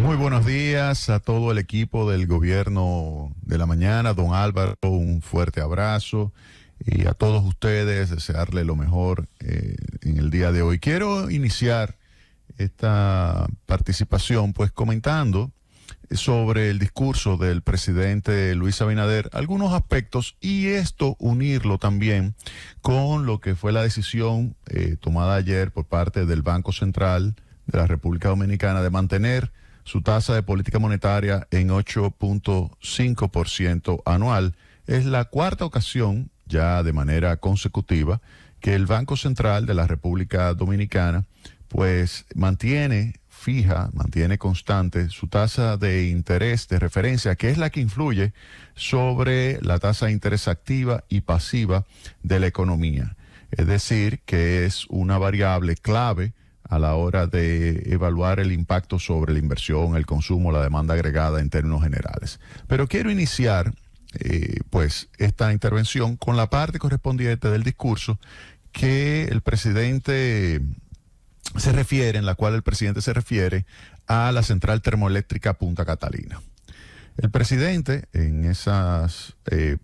Muy buenos días a todo el equipo del Gobierno de la Mañana. Don Álvaro, un fuerte abrazo. Y a todos ustedes desearle lo mejor en el día de hoy. Quiero iniciar esta participación pues comentando sobre el discurso del presidente Luis Abinader, algunos aspectos, y esto unirlo también con lo que fue la decisión tomada ayer por parte del Banco Central de la República Dominicana de mantener su tasa de política monetaria en 8.5% anual. Es la cuarta ocasión ya de manera consecutiva que el Banco Central de la República Dominicana pues mantiene constante su tasa de interés de referencia, que es la que influye sobre la tasa de interés activa y pasiva de la economía. Es decir, que es una variable clave a la hora de evaluar el impacto sobre la inversión, el consumo, la demanda agregada en términos generales. Pero quiero iniciar pues esta intervención con la parte correspondiente del discurso que el presidente se refiere, en la cual el presidente se refiere a la central termoeléctrica Punta Catalina. El presidente, en esas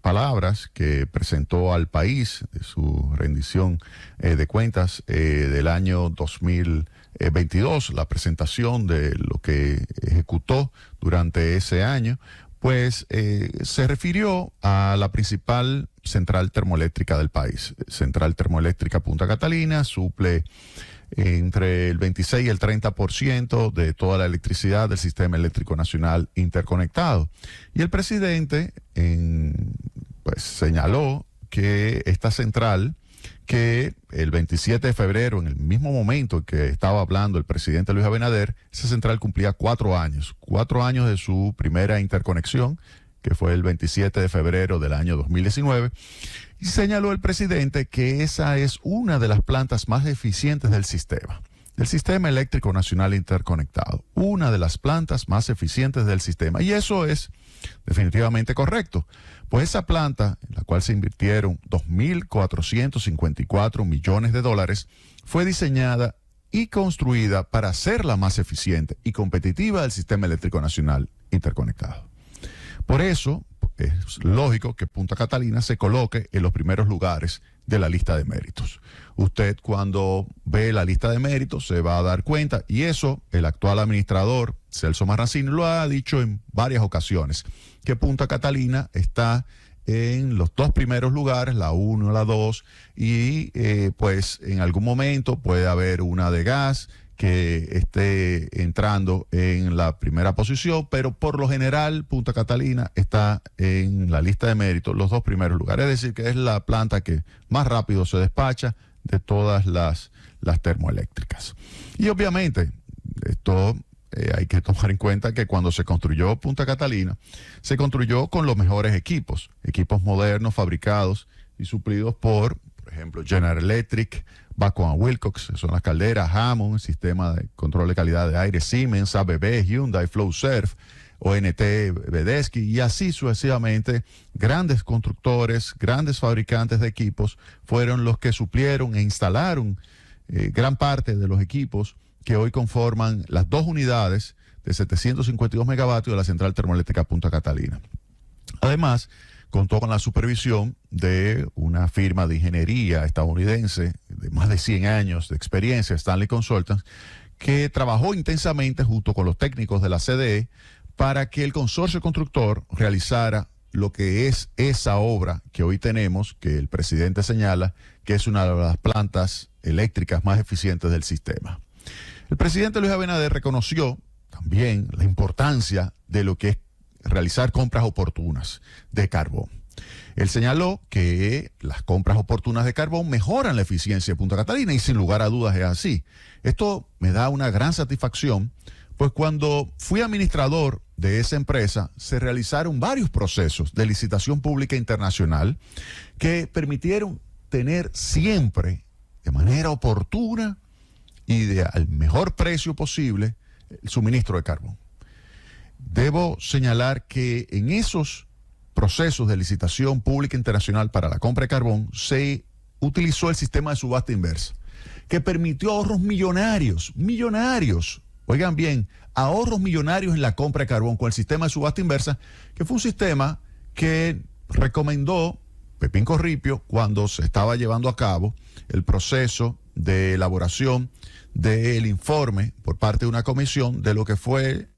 palabras que presentó al país de su rendición de cuentas del año 2022, la presentación de lo que ejecutó durante ese año, pues se refirió a la principal central termoeléctrica del país. Central termoeléctrica Punta Catalina suple entre el 26 y el 30% de toda la electricidad del sistema eléctrico nacional interconectado. Y el presidente pues señaló que esta central, que el 27 de febrero, en el mismo momento en que estaba hablando el presidente Luis Abinader, esa central cumplía 4 años de su primera interconexión, que fue el 27 de febrero del año 2019, y señaló el presidente que esa es una de las plantas más eficientes del sistema eléctrico nacional interconectado, una de las plantas más eficientes del sistema, y eso es definitivamente correcto, pues esa planta, en la cual se invirtieron 2.454 millones de dólares, fue diseñada y construida para ser la más eficiente y competitiva del sistema eléctrico nacional interconectado. Por eso es lógico que Punta Catalina se coloque en los primeros lugares de la lista de méritos. Usted, cuando ve la lista de méritos, se va a dar cuenta, y eso el actual administrador Celso Marrancini lo ha dicho en varias ocasiones, que Punta Catalina está en los 2 primeros lugares, la 1, la 2, y pues en algún momento puede haber una de gas que esté entrando en la primera posición, pero por lo general Punta Catalina está en la lista de méritos, los 2 primeros lugares, es decir, que es la planta que más rápido se despacha de todas las termoeléctricas. Y obviamente, esto hay que tomar en cuenta que cuando se construyó Punta Catalina, se construyó con los mejores equipos modernos, fabricados y suplidos por ejemplo, General Electric, Babcock & Wilcox, son las calderas, Hammond, sistema de control de calidad de aire, Siemens, ABB, Hyundai, Flowserve, ONT, Vedesky, y así sucesivamente. Grandes constructores, grandes fabricantes de equipos fueron los que suplieron e instalaron gran parte de los equipos que hoy conforman las 2 unidades de 752 megavatios de la central termoeléctrica Punta Catalina. Además, contó con la supervisión de una firma de ingeniería estadounidense de más de 100 años de experiencia, Stanley Consultants, que trabajó intensamente junto con los técnicos de la CDE para que el consorcio constructor realizara lo que es esa obra que hoy tenemos, que el presidente señala que es una de las plantas eléctricas más eficientes del sistema. El presidente Luis Abinader reconoció también la importancia de lo que es realizar compras oportunas de carbón. Él señaló que las compras oportunas de carbón mejoran la eficiencia de Punta Catalina, y sin lugar a dudas es así. Esto me da una gran satisfacción, pues cuando fui administrador de esa empresa se realizaron varios procesos de licitación pública internacional que permitieron tener siempre de manera oportuna y al mejor precio posible el suministro de carbón. Debo señalar que en esos procesos de licitación pública internacional para la compra de carbón se utilizó el sistema de subasta inversa, que permitió ahorros millonarios oigan bien, ahorros millonarios en la compra de carbón con el sistema de subasta inversa, que fue un sistema que recomendó Pepín Corripio cuando se estaba llevando a cabo el proceso de elaboración del informe por parte de una comisión de lo que fue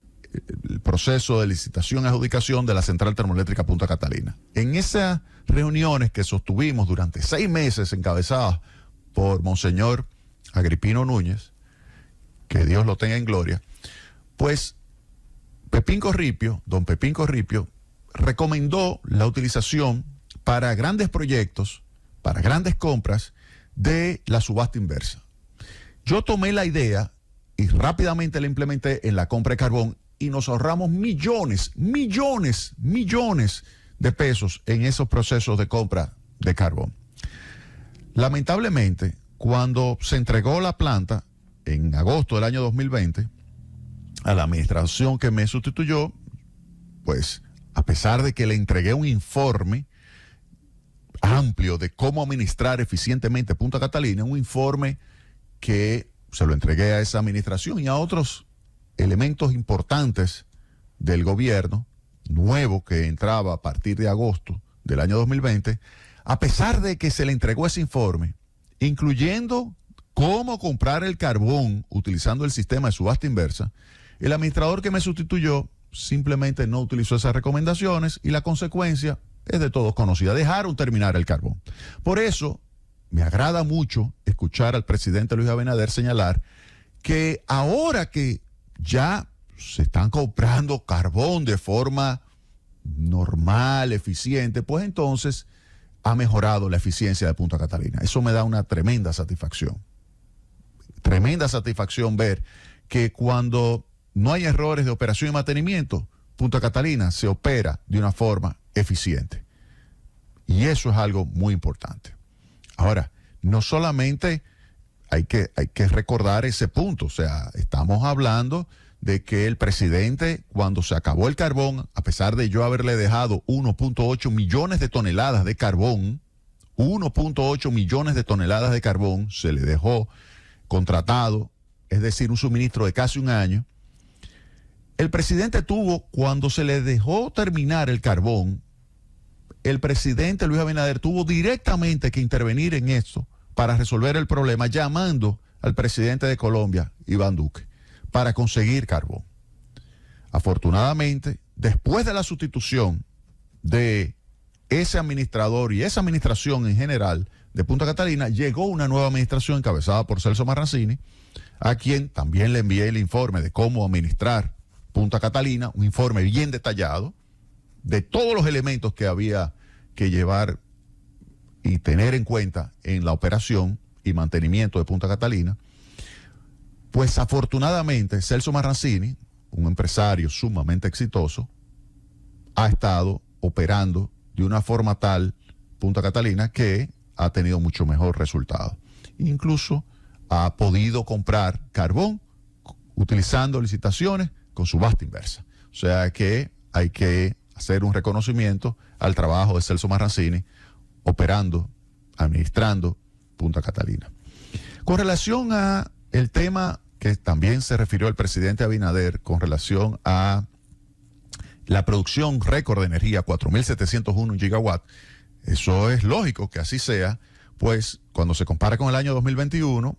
el proceso de licitación y adjudicación de la central termoeléctrica Punta Catalina. En esas reuniones que sostuvimos durante 6 meses encabezadas por Monseñor Agripino Núñez, que Dios lo tenga en gloria, pues don Pepín Corripio, recomendó la utilización para grandes proyectos, para grandes compras, de la subasta inversa. Yo tomé la idea y rápidamente la implementé en la compra de carbón y nos ahorramos millones de pesos en esos procesos de compra de carbón. Lamentablemente, cuando se entregó la planta en agosto del año 2020 a la administración que me sustituyó, pues a pesar de que le entregué un informe amplio de cómo administrar eficientemente Punta Catalina, un informe que se lo entregué a esa administración y a otros elementos importantes del gobierno nuevo que entraba a partir de agosto del año 2020, a pesar de que se le entregó ese informe, incluyendo cómo comprar el carbón utilizando el sistema de subasta inversa, el administrador que me sustituyó simplemente no utilizó esas recomendaciones y la consecuencia es de todos conocida. Dejaron terminar el carbón. Por eso me agrada mucho escuchar al presidente Luis Abinader señalar que ahora que ya se están comprando carbón de forma normal, eficiente, pues entonces ha mejorado la eficiencia de Punta Catalina. Eso me da una tremenda satisfacción. Tremenda satisfacción ver que cuando no hay errores de operación y mantenimiento, Punta Catalina se opera de una forma eficiente. Y eso es algo muy importante. Ahora, no solamente hay que recordar ese punto, o sea, estamos hablando de que el presidente, cuando se acabó el carbón, a pesar de yo haberle dejado 1.8 millones de toneladas de carbón, 1.8 millones de toneladas de carbón se le dejó contratado, es decir, un suministro de casi un año. El presidente tuvo, cuando se le dejó terminar el carbón, el presidente Luis Abinader tuvo directamente que intervenir en esto para resolver el problema, llamando al presidente de Colombia, Iván Duque, para conseguir carbón. Afortunadamente, después de la sustitución de ese administrador y esa administración en general de Punta Catalina, llegó una nueva administración encabezada por Celso Marrancini, a quien también le envié el informe de cómo administrar Punta Catalina, un informe bien detallado de todos los elementos que había que llevar y tener en cuenta en la operación y mantenimiento de Punta Catalina. Pues afortunadamente Celso Marrancini, un empresario sumamente exitoso, ha estado operando de una forma tal Punta Catalina que ha tenido mucho mejor resultado. Incluso ha podido comprar carbón utilizando licitaciones con subasta inversa. O sea que hay que hacer un reconocimiento al trabajo de Celso Marrancini operando, administrando Punta Catalina. Con relación a el tema que también se refirió el presidente Abinader con relación a la producción récord de energía, 4.701 gigawatts, eso es lógico que así sea, pues cuando se compara con el año 2021,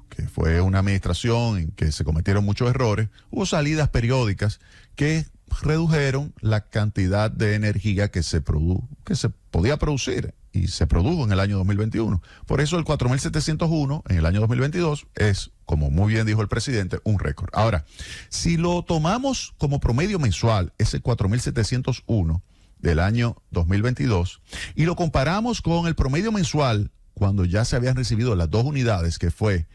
que fue una administración en que se cometieron muchos errores, hubo salidas periódicas que redujeron la cantidad de energía que se podía producir y se produjo en el año 2021. Por eso el 4.701 en el año 2022 es, como muy bien dijo el presidente, un récord. Ahora, si lo tomamos como promedio mensual, ese 4.701 del año 2022, y lo comparamos con el promedio mensual cuando ya se habían recibido las 2 unidades, que fue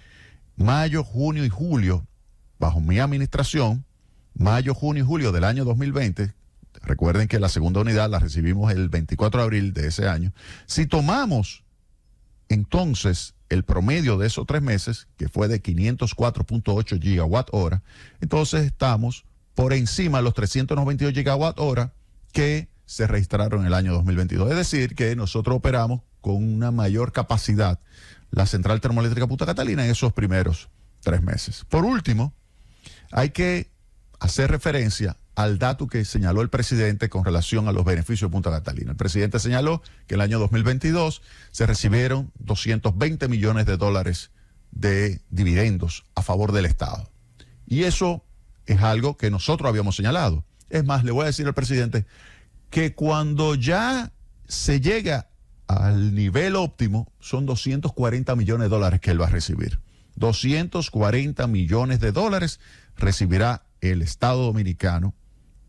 mayo, junio y julio, bajo mi administración, mayo, junio y julio del año 2020, recuerden que la segunda unidad la recibimos el 24 de abril de ese año. Si tomamos entonces el promedio de esos 3 meses, que fue de 504.8 gigawatt hora, entonces estamos por encima de los 392 gigawatt hora que se registraron en el año 2022. Es decir, que nosotros operamos con una mayor capacidad la central termoeléctrica Punta Catalina en esos primeros 3 meses. Por último, hay que hacer referencia al dato que señaló el presidente con relación a los beneficios de Punta Catalina. El presidente señaló que el año 2022 se recibieron 220 millones de dólares de dividendos a favor del Estado. Y eso es algo que nosotros habíamos señalado. Es más, le voy a decir al presidente que cuando ya se llega al nivel óptimo, son 240 millones de dólares que él va a recibir. 240 millones de dólares recibirá el Estado Dominicano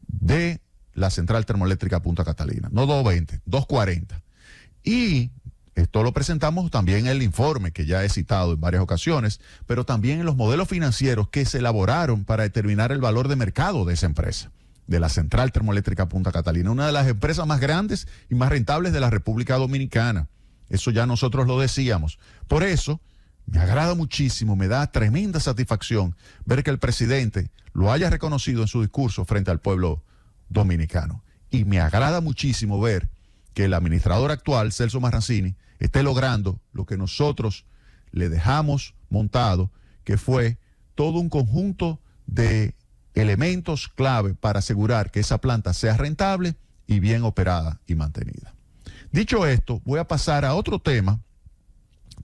de la central termoeléctrica Punta Catalina. No 220, 240. Y esto lo presentamos también en el informe que ya he citado en varias ocasiones, pero también en los modelos financieros que se elaboraron para determinar el valor de mercado de esa empresa, de la central termoeléctrica Punta Catalina, una de las empresas más grandes y más rentables de la República Dominicana. Eso ya nosotros lo decíamos. Por eso, me agrada muchísimo, me da tremenda satisfacción ver que el presidente lo haya reconocido en su discurso frente al pueblo dominicano. Y me agrada muchísimo ver que el administrador actual, Celso Marrancini, esté logrando lo que nosotros le dejamos montado, que fue todo un conjunto de elementos clave para asegurar que esa planta sea rentable y bien operada y mantenida. Dicho esto, voy a pasar a otro tema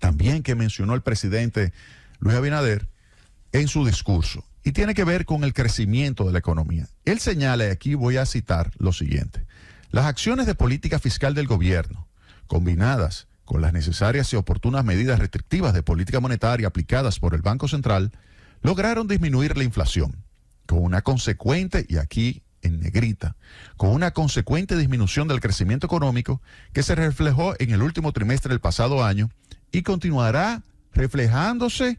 también que mencionó el presidente Luis Abinader en su discurso, y tiene que ver con el crecimiento de la economía. Él señala, y aquí voy a citar lo siguiente: las acciones de política fiscal del gobierno, combinadas con las necesarias y oportunas medidas restrictivas de política monetaria aplicadas por el Banco Central, lograron disminuir la inflación, con una consecuente, y aquí en negrita, con una consecuente disminución del crecimiento económico que se reflejó en el último trimestre del pasado año y continuará reflejándose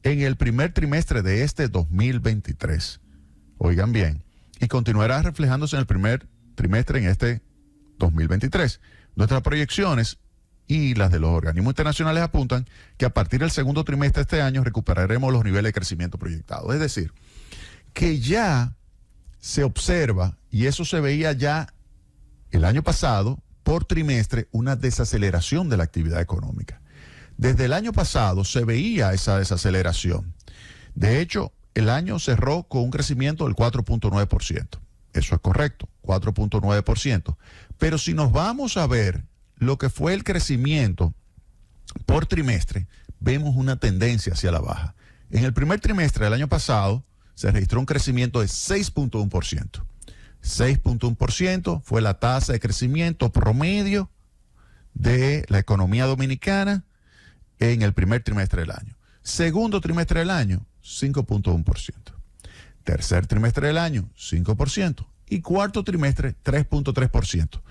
en el primer trimestre de este 2023. Oigan bien, y continuará reflejándose en el primer trimestre en este 2023. Nuestras proyecciones y las de los organismos internacionales apuntan que a partir del segundo trimestre de este año recuperaremos los niveles de crecimiento proyectados. Es decir, que ya se observa, y eso se veía ya el año pasado, por trimestre, una desaceleración de la actividad económica. Desde el año pasado se veía esa desaceleración. De hecho, el año cerró con un crecimiento del 4.9%. Eso es correcto, 4.9%. Pero si nos vamos a ver lo que fue el crecimiento por trimestre, vemos una tendencia hacia la baja. En el primer trimestre del año pasado se registró un crecimiento de 6.1%. 6.1% fue la tasa de crecimiento promedio de la economía dominicana en el primer trimestre del año. Segundo trimestre del año, 5.1%. Tercer trimestre del año, 5%. Y cuarto trimestre, 3.3%.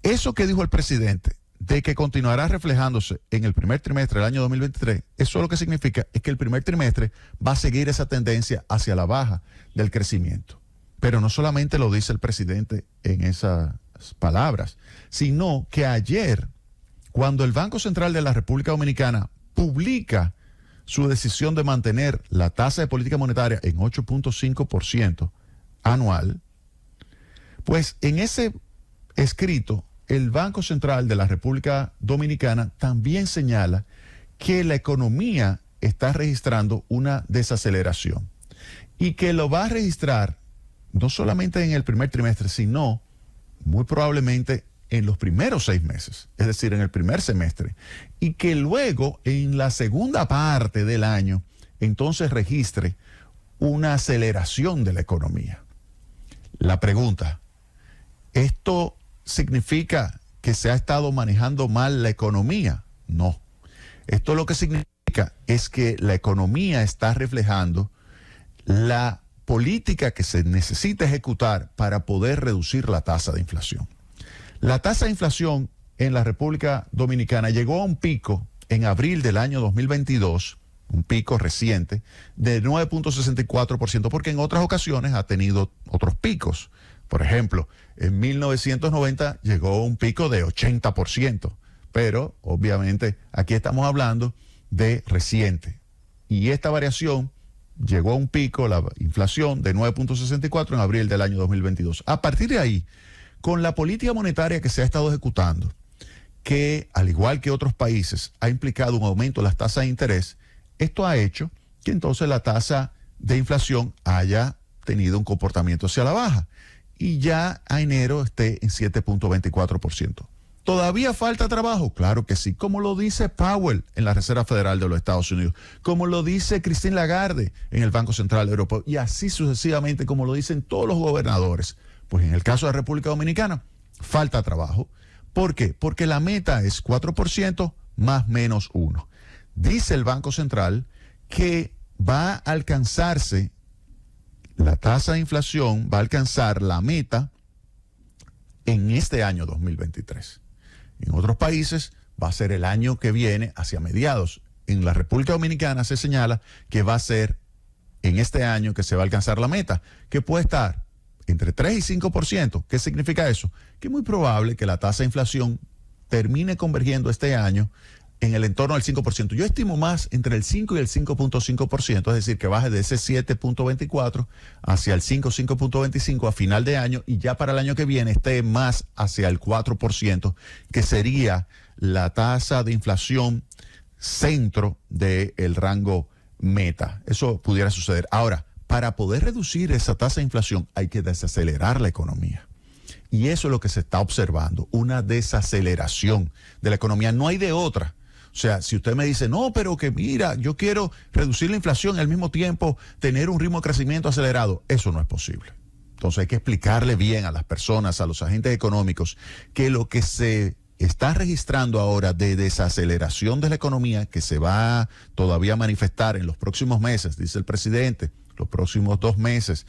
Eso que dijo el presidente de que continuará reflejándose en el primer trimestre del año 2023, eso lo que significa es que el primer trimestre va a seguir esa tendencia hacia la baja del crecimiento. Pero no solamente lo dice el presidente en esas palabras, sino que ayer, cuando el Banco Central de la República Dominicana publica su decisión de mantener la tasa de política monetaria en 8.5% anual, pues en ese escrito el Banco Central de la República Dominicana también señala que la economía está registrando una desaceleración y que lo va a registrar no solamente en el primer trimestre, sino muy probablemente en los primeros 6 meses, es decir, en el primer semestre, y que luego en la segunda parte del año entonces registre una aceleración de la economía. La pregunta, ¿esto significa que se ha estado manejando mal la economía? No. Esto lo que significa es que la economía está reflejando la política que se necesita ejecutar para poder reducir la tasa de inflación. La tasa de inflación en la República Dominicana llegó a un pico en abril del año 2022, un pico reciente, de 9.64%, porque en otras ocasiones ha tenido otros picos. Por ejemplo, en 1990 llegó a un pico de 80%, pero obviamente aquí estamos hablando de reciente. Y esta variación llegó a un pico, la inflación, de 9.64 en abril del año 2022. A partir de ahí, con la política monetaria que se ha estado ejecutando, que al igual que otros países ha implicado un aumento de las tasas de interés, esto ha hecho que entonces la tasa de inflación haya tenido un comportamiento hacia la baja y ya a enero esté en 7.24%. ¿Todavía falta trabajo? Claro que sí, como lo dice Powell en la Reserva Federal de los Estados Unidos, como lo dice Christine Lagarde en el Banco Central Europeo y así sucesivamente como lo dicen todos los gobernadores. Pues en el caso de la República Dominicana, falta trabajo. ¿Por qué? Porque la meta es 4% más menos 1. Dice el Banco Central que va a alcanzarse, la tasa de inflación va a alcanzar la meta en este año 2023. En otros países va a ser el año que viene, hacia mediados. En la República Dominicana se señala que va a ser en este año que se va a alcanzar la meta, que puede estar entre 3 y 5%. ¿Qué significa eso? Que es muy probable que la tasa de inflación termine convergiendo este año en el entorno del 5%. Yo estimo más entre el 5 y el 5.5%, es decir, que baje de ese 7.24 hacia el 5.25 a final de año y ya para el año que viene esté más hacia el 4%, que sería la tasa de inflación centro del rango meta. Eso pudiera suceder. Ahora, para poder reducir esa tasa de inflación hay que desacelerar la economía. Y eso es lo que se está observando, una desaceleración de la economía. No hay de otra. O sea, si usted me dice, no, pero que mira, yo quiero reducir la inflación y al mismo tiempo tener un ritmo de crecimiento acelerado, eso no es posible. Entonces hay que explicarle bien a las personas, a los agentes económicos, que lo que se está registrando ahora de desaceleración de la economía, que se va todavía a manifestar en los próximos meses, dice el presidente, los próximos 2 meses,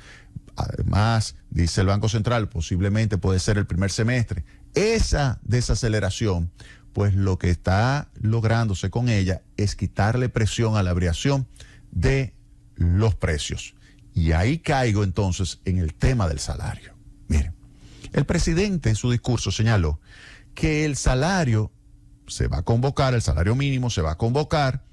además, dice el Banco Central, posiblemente puede ser el primer semestre, esa desaceleración, pues lo que está lográndose con ella es quitarle presión a la variación de los precios. Y ahí caigo entonces en el tema del salario. Miren, el presidente en su discurso señaló que el salario se va a convocar, el salario mínimo se va a convocar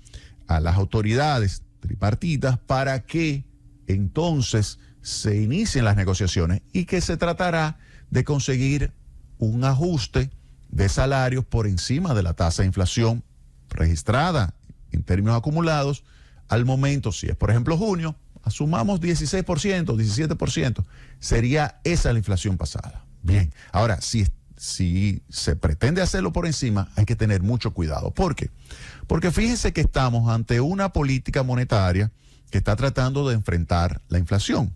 a las autoridades tripartitas para que entonces se inicien las negociaciones y que se tratará de conseguir un ajuste de salarios por encima de la tasa de inflación registrada en términos acumulados al momento, si es por ejemplo junio, asumamos 16%, 17%, sería esa la inflación pasada. Bien, ahora si se pretende hacerlo por encima, hay que tener mucho cuidado. ¿Por qué? Porque fíjense que estamos ante una política monetaria que está tratando de enfrentar la inflación,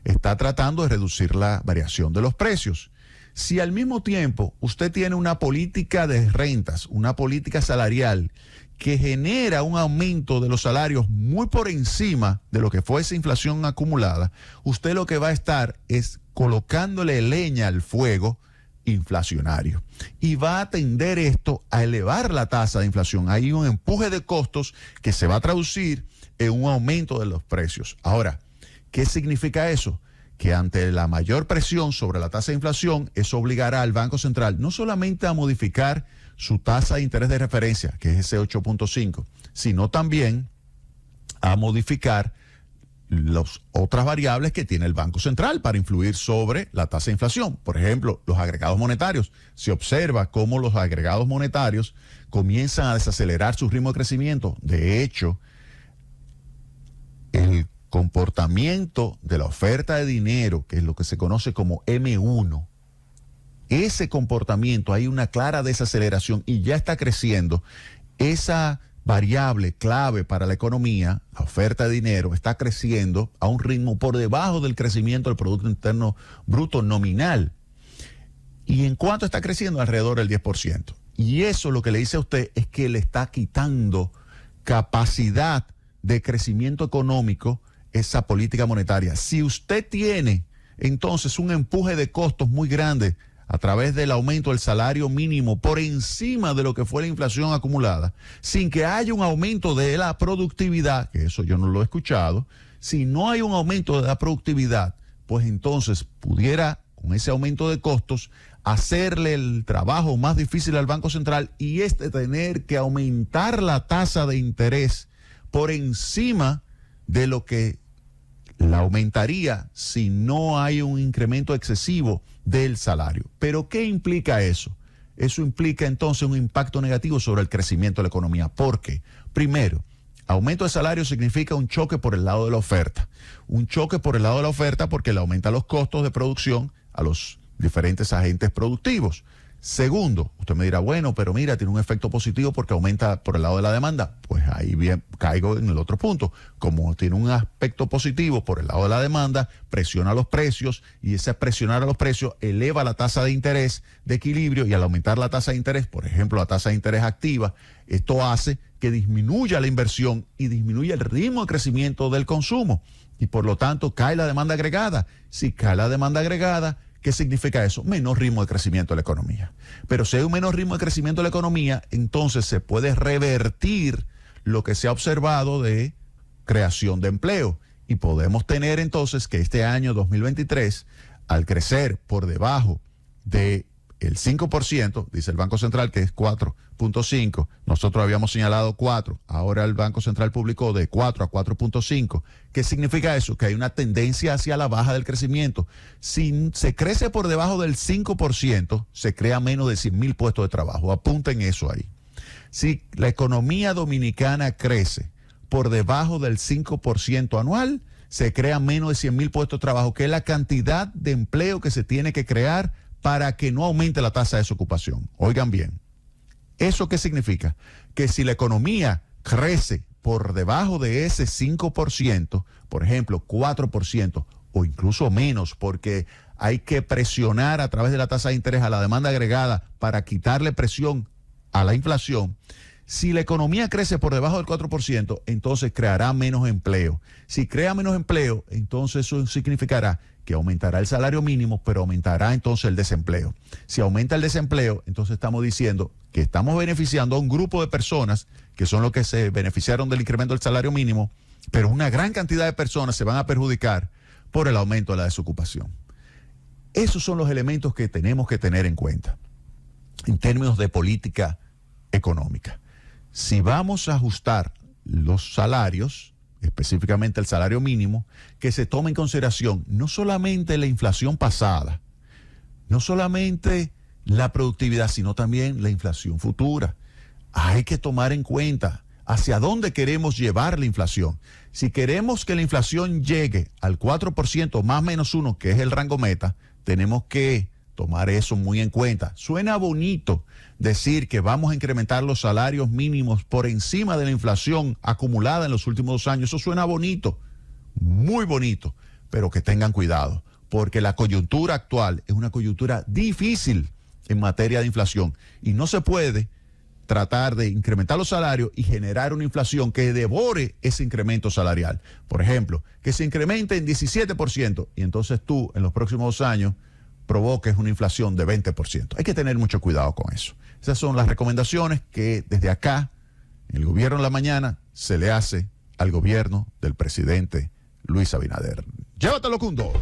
está tratando de reducir la variación de los precios. Si al mismo tiempo usted tiene una política de rentas, una política salarial que genera un aumento de los salarios muy por encima de lo que fue esa inflación acumulada, usted lo que va a estar es colocándole leña al fuego inflacionario. Y va a tender esto a elevar la tasa de inflación. Hay un empuje de costos que se va a traducir en un aumento de los precios. Ahora, ¿qué significa eso? Que ante la mayor presión sobre la tasa de inflación, eso obligará al Banco Central no solamente a modificar su tasa de interés de referencia, que es ese 8.5, sino también a modificar las otras variables que tiene el Banco Central para influir sobre la tasa de inflación. Por ejemplo, los agregados monetarios. Se observa cómo los agregados monetarios comienzan a desacelerar su ritmo de crecimiento. De hecho, el comportamiento de la oferta de dinero, que es lo que se conoce como M1, ese comportamiento, hay una clara desaceleración y ya está creciendo. Esa variable clave para la economía, la oferta de dinero, está creciendo a un ritmo por debajo del crecimiento del Producto Interno Bruto nominal. ¿Y en cuánto está creciendo? Alrededor del 10%. Y eso lo que le dice a usted es que le está quitando capacidad de crecimiento económico esa política monetaria. Si usted tiene entonces un empuje de costos muy grande a través del aumento del salario mínimo por encima de lo que fue la inflación acumulada, sin que haya un aumento de la productividad, que eso yo no lo he escuchado, si no hay un aumento de la productividad, pues entonces pudiera, con ese aumento de costos, hacerle el trabajo más difícil al Banco Central y tener que aumentar la tasa de interés por encima de lo que la aumentaría si no hay un incremento excesivo del salario. ¿Pero qué implica eso? Eso implica entonces un impacto negativo sobre el crecimiento de la economía. ¿Por qué? Primero, Aumento de salario significa un choque por el lado de la oferta. Un choque por el lado de la oferta porque le aumenta los costos de producción a los diferentes agentes productivos. Segundo, usted me dirá, bueno, pero mira, tiene un efecto positivo porque aumenta por el lado de la demanda. Pues ahí bien caigo en el otro punto. Como tiene un aspecto positivo por el lado de la demanda, presiona los precios y ese presionar a los precios eleva la tasa de interés de equilibrio y al aumentar la tasa de interés, por ejemplo, la tasa de interés activa, esto hace que disminuya la inversión y disminuya el ritmo de crecimiento del consumo y por lo tanto cae la demanda agregada. Si cae la demanda agregada, ¿qué significa eso? Menor ritmo de crecimiento de la economía. Pero si hay un menor ritmo de crecimiento de la economía, entonces se puede revertir lo que se ha observado de creación de empleo. Y podemos tener entonces que este año 2023, al crecer por debajo del 5%, dice el Banco Central que es 4.5, nosotros habíamos señalado 4, ahora el Banco Central publicó de 4 a 4.5. ¿Qué significa eso? Que hay una tendencia hacia la baja del crecimiento. Si se crece por debajo del 5%, se crea menos de 100,000 puestos de trabajo. Apunten eso ahí. Si la economía dominicana crece por debajo del 5% anual, se crean menos de 100,000 puestos de trabajo, que es la cantidad de empleo que se tiene que crear para que no aumente la tasa de desocupación. Oigan bien, ¿eso qué significa? Que si la economía crece por debajo de ese 5%, por ejemplo, 4% o incluso menos, porque hay que presionar a través de la tasa de interés a la demanda agregada para quitarle presión a la inflación. Si la economía crece por debajo del 4%, entonces creará menos empleo. Si crea menos empleo, entonces eso significará que aumentará el salario mínimo, pero aumentará entonces el desempleo. Si aumenta el desempleo, entonces estamos diciendo que estamos beneficiando a un grupo de personas que son los que se beneficiaron del incremento del salario mínimo, pero una gran cantidad de personas se van a perjudicar por el aumento de la desocupación. Esos son los elementos que tenemos que tener en cuenta en términos de política económica. Si vamos a ajustar los salarios, específicamente el salario mínimo, que se tome en consideración no solamente la inflación pasada, no solamente la productividad, sino también la inflación futura. Hay que tomar en cuenta hacia dónde queremos llevar la inflación. Si queremos que la inflación llegue al 4% más menos 1, que es el rango meta, tenemos que tomar eso muy en cuenta. Suena bonito decir que vamos a incrementar los salarios mínimos por encima de la inflación acumulada en los últimos 2 años. Eso suena bonito, muy bonito, pero que tengan cuidado, porque la coyuntura actual es una coyuntura difícil en materia de inflación y no se puede tratar de incrementar los salarios y generar una inflación que devore ese incremento salarial. Por ejemplo, que se incremente en 17% y entonces tú en los próximos 2 años provoques una inflación de 20%. Hay que tener mucho cuidado con eso. Esas son las recomendaciones que desde acá, en el Gobierno en la Mañana, se le hace al gobierno del presidente Luis Abinader. Llévatelo, Cundo.